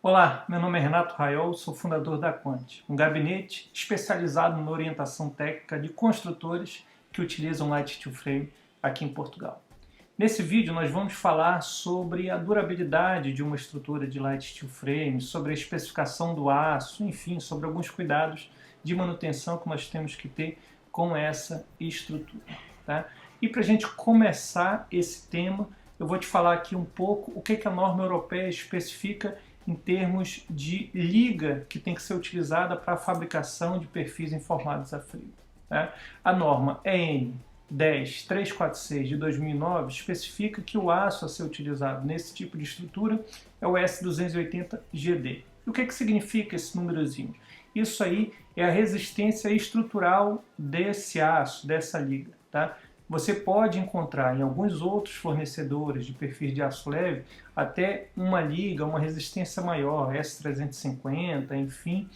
Olá, meu nome é Renato Raiol, sou fundador da Quant, um gabinete especializado na orientação técnica de construtores que utilizam Light Steel Frame aqui em Portugal. Nesse vídeo nós vamos falar sobre a durabilidade de uma estrutura de Light Steel Frame, sobre a especificação do aço, enfim, sobre alguns cuidados de manutenção que nós temos que ter com essa estrutura. Tá? E para a gente começar esse tema, eu vou te falar aqui um pouco o que a norma europeia especifica em termos de liga que tem que ser utilizada para a fabricação de perfis informados a frio. Né? A norma EN 10346 de 2009 especifica que o aço a ser utilizado nesse tipo de estrutura é o S280GD. E o que significa esse númerozinho? Isso aí é a resistência estrutural desse aço, dessa liga. Tá? Você pode encontrar em alguns outros fornecedores de perfis de aço leve até uma liga, uma resistência maior, S350, enfim,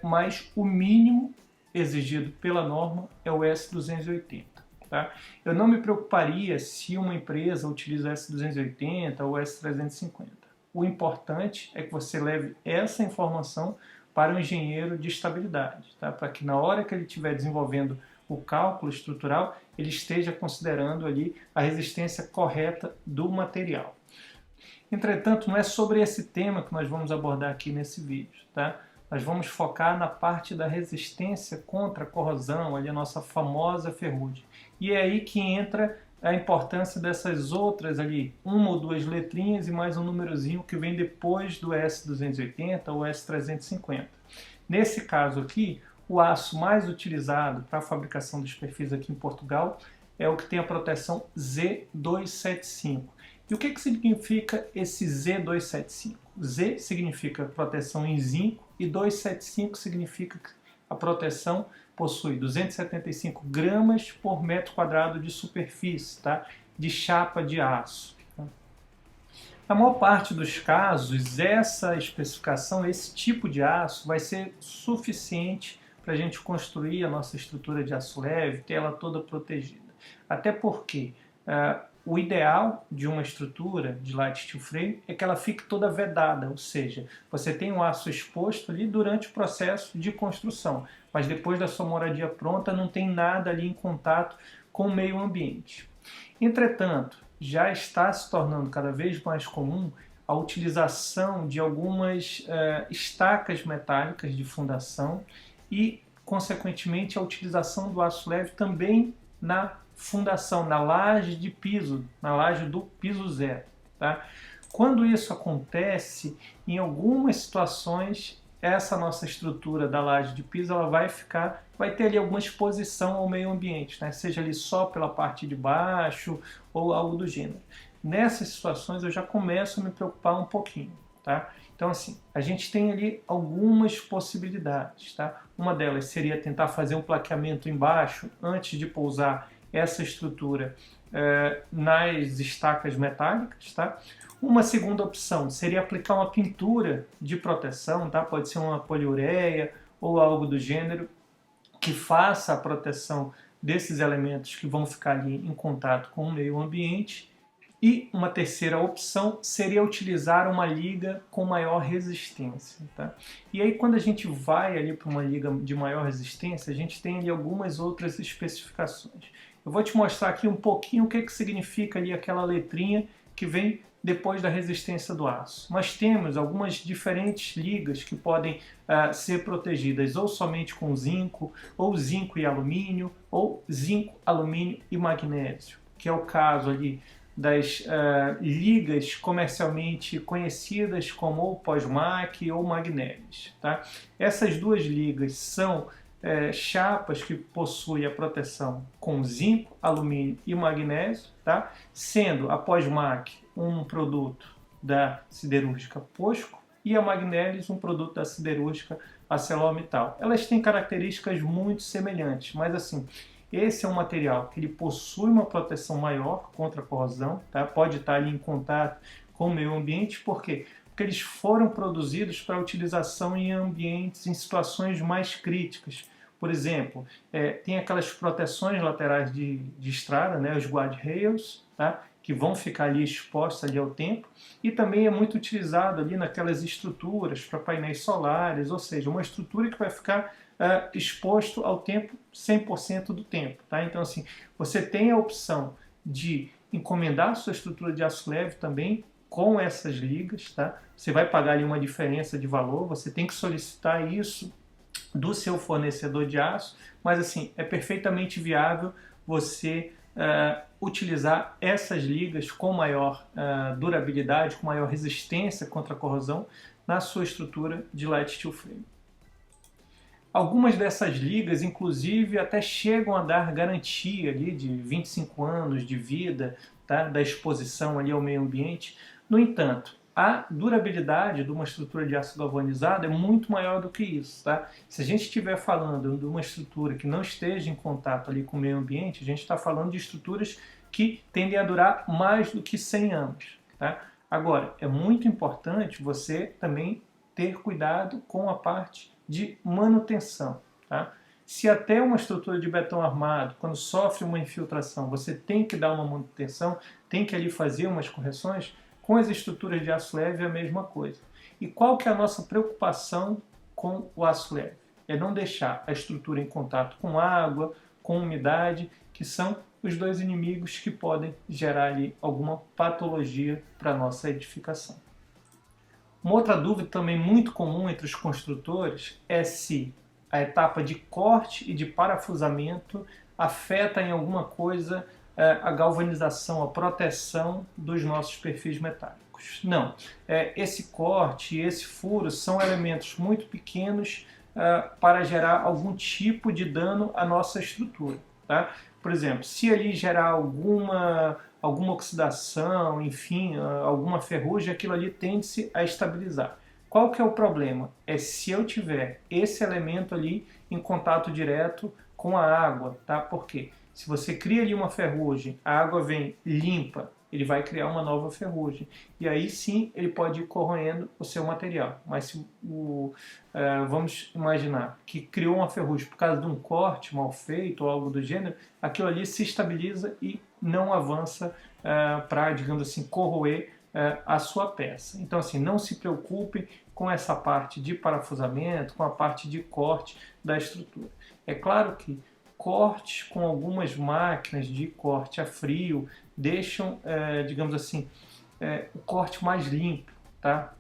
mas o mínimo exigido pela norma é o S280. Tá? Eu não me preocuparia se uma empresa utiliza S280 ou S350. O importante é que você leve essa informação para o engenheiro de estabilidade, tá? Para que na hora que ele estiver desenvolvendo o cálculo estrutural, ele esteja considerando ali a resistência correta do material. Entretanto, não é sobre esse tema que nós vamos abordar aqui nesse vídeo, tá? Nós vamos focar na parte da resistência contra a corrosão, ali a nossa famosa ferrugem. E é aí que entra a importância dessas outras ali, uma ou duas letrinhas e mais um númerozinho que vem depois do S280 ou S350. Nesse caso aqui, o aço mais utilizado para a fabricação dos perfis aqui em Portugal é o que tem a proteção Z275. E o que significa esse Z275? Z significa proteção em zinco e 275 significa que a proteção possui 275 gramas por metro quadrado de superfície, tá? De chapa de aço. Tá? Na maior parte dos casos, essa especificação, esse tipo de aço vai ser suficiente para a gente construir a nossa estrutura de aço leve, ter ela toda protegida. Até porque o ideal de uma estrutura de Light Steel Frame é que ela fique toda vedada, ou seja, você tem um aço exposto ali durante o processo de construção, mas depois da sua moradia pronta não tem nada ali em contato com o meio ambiente. Entretanto, já está se tornando cada vez mais comum a utilização de algumas estacas metálicas de fundação e, consequentemente, a utilização do aço leve também na fundação, na laje de piso, na laje do piso zero. Tá? Quando isso acontece, em algumas situações, essa nossa estrutura da laje de piso ela vai ter ali alguma exposição ao meio ambiente, né? Seja ali só pela parte de baixo ou algo do gênero. Nessas situações eu já começo a me preocupar um pouquinho. Tá? Então, assim, a gente tem ali algumas possibilidades. Tá? Uma delas seria tentar fazer um plaqueamento embaixo antes de pousar essa estrutura nas estacas metálicas. Tá? Uma segunda opção seria aplicar uma pintura de proteção, tá? Pode ser uma poliureia ou algo do gênero, que faça a proteção desses elementos que vão ficar ali em contato com o meio ambiente. E uma terceira opção seria utilizar uma liga com maior resistência. Tá? E aí quando a gente vai ali para uma liga de maior resistência, a gente tem ali algumas outras especificações. Eu vou te mostrar aqui um pouquinho o que significa ali aquela letrinha que vem depois da resistência do aço. Nós temos algumas diferentes ligas que podem ser protegidas ou somente com zinco, ou zinco e alumínio, ou zinco, alumínio e magnésio, que é o caso ali das ligas comercialmente conhecidas como ou Posmac ou Magnelis. Tá? Essas duas ligas são chapas que possuem a proteção com zinco, alumínio e magnésio, tá? Sendo a Posmac um produto da siderúrgica POSCO e a Magnelis um produto da siderúrgica ArcelorMittal. Elas têm características muito semelhantes, mas assim, esse é um material que ele possui uma proteção maior contra a corrosão, tá? Pode estar ali em contato com o meio ambiente, por quê? Porque eles foram produzidos para utilização em ambientes, em situações mais críticas. Por exemplo, tem aquelas proteções laterais de estrada, né, os guardrails, tá? que vão ficar ali expostos ali ao tempo, e também é muito utilizado ali naquelas estruturas para painéis solares, ou seja, uma estrutura que vai ficar exposto ao tempo 100% do tempo. Tá? Então, assim, você tem a opção de encomendar a sua estrutura de aço leve também com essas ligas. Tá? Você vai pagar ali uma diferença de valor, você tem que solicitar isso do seu fornecedor de aço, mas assim, é perfeitamente viável você utilizar essas ligas com maior durabilidade, com maior resistência contra a corrosão na sua estrutura de light steel frame. Algumas dessas ligas, inclusive, até chegam a dar garantia ali de 25 anos de vida, tá, da exposição ali ao meio ambiente. No entanto, a durabilidade de uma estrutura de aço galvanizado é muito maior do que isso. Tá? Se a gente estiver falando de uma estrutura que não esteja em contato ali com o meio ambiente, a gente está falando de estruturas que tendem a durar mais do que 100 anos. Tá? Agora, é muito importante você também ter cuidado com a parte de manutenção. Tá? Se até uma estrutura de betão armado, quando sofre uma infiltração, você tem que dar uma manutenção, tem que ali fazer umas correções, com as estruturas de aço leve é a mesma coisa. E qual que é a nossa preocupação com o aço leve? É não deixar a estrutura em contato com água, com umidade, que são os dois inimigos que podem gerar ali alguma patologia para a nossa edificação. Uma outra dúvida também muito comum entre os construtores é se a etapa de corte e de parafusamento afeta em alguma coisa a galvanização, a proteção dos nossos perfis metálicos. Não. Esse corte e esse furo são elementos muito pequenos para gerar algum tipo de dano à nossa estrutura. Tá? Por exemplo, se ali gerar alguma oxidação, enfim, alguma ferrugem, aquilo ali tende-se a estabilizar. Qual que é o problema? É se eu tiver esse elemento ali em contato direto com a água, tá? Por quê? Se você cria ali uma ferrugem, a água vem limpa, ele vai criar uma nova ferrugem. E aí sim ele pode ir corroendo o seu material. Mas se vamos imaginar que criou uma ferrugem por causa de um corte mal feito ou algo do gênero, aquilo ali se estabiliza e não avança para, digamos assim, corroer a sua peça. Então, assim, não se preocupe com essa parte de parafusamento, com a parte de corte da estrutura. É claro que cortes com algumas máquinas de corte a frio deixam, digamos assim, o corte mais limpo, tá?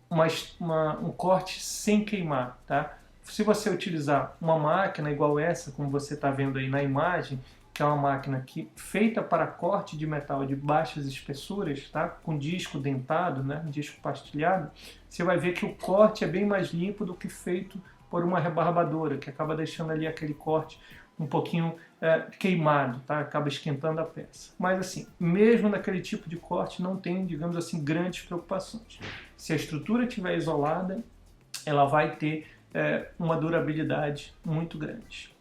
Um corte sem queimar, tá? Se você utilizar uma máquina igual essa, como você está vendo aí na imagem, que é uma máquina feita para corte de metal de baixas espessuras, tá? Com disco dentado, né? Disco pastilhado, você vai ver que o corte é bem mais limpo do que feito por uma rebarbadora, que acaba deixando ali aquele corte um pouquinho queimado, tá? Acaba esquentando a peça. Mas assim, mesmo naquele tipo de corte não tem, digamos assim, grandes preocupações. Se a estrutura estiver isolada, ela vai ter uma durabilidade muito grande.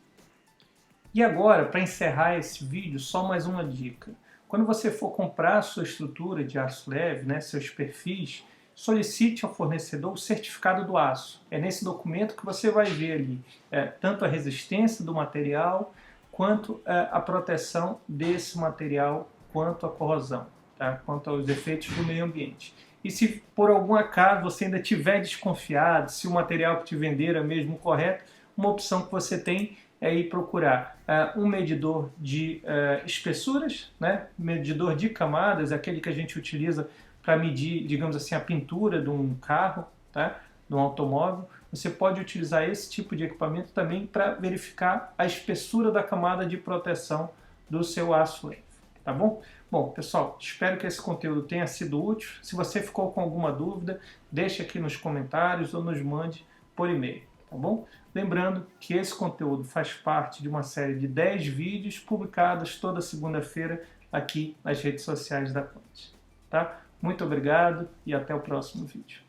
E agora, para encerrar esse vídeo, só mais uma dica. Quando você for comprar a sua estrutura de aço leve, né, seus perfis, solicite ao fornecedor o certificado do aço. É nesse documento que você vai ver ali tanto a resistência do material, quanto a proteção desse material, quanto a corrosão, tá? Quanto aos efeitos do meio ambiente. E se por algum acaso você ainda estiver desconfiado se o material que te venderam é mesmo correto, uma opção que você tem é ir procurar um medidor de espessuras, né? Medidor de camadas, aquele que a gente utiliza para medir, digamos assim, a pintura de um carro, tá? De um automóvel. Você pode utilizar esse tipo de equipamento também para verificar a espessura da camada de proteção do seu aço leve, tá bom? Bom, pessoal, espero que esse conteúdo tenha sido útil. Se você ficou com alguma dúvida, deixe aqui nos comentários ou nos mande por e-mail, tá bom? Lembrando que esse conteúdo faz parte de uma série de 10 vídeos publicados toda segunda-feira aqui nas redes sociais da Quant, tá? Muito obrigado e até o próximo vídeo.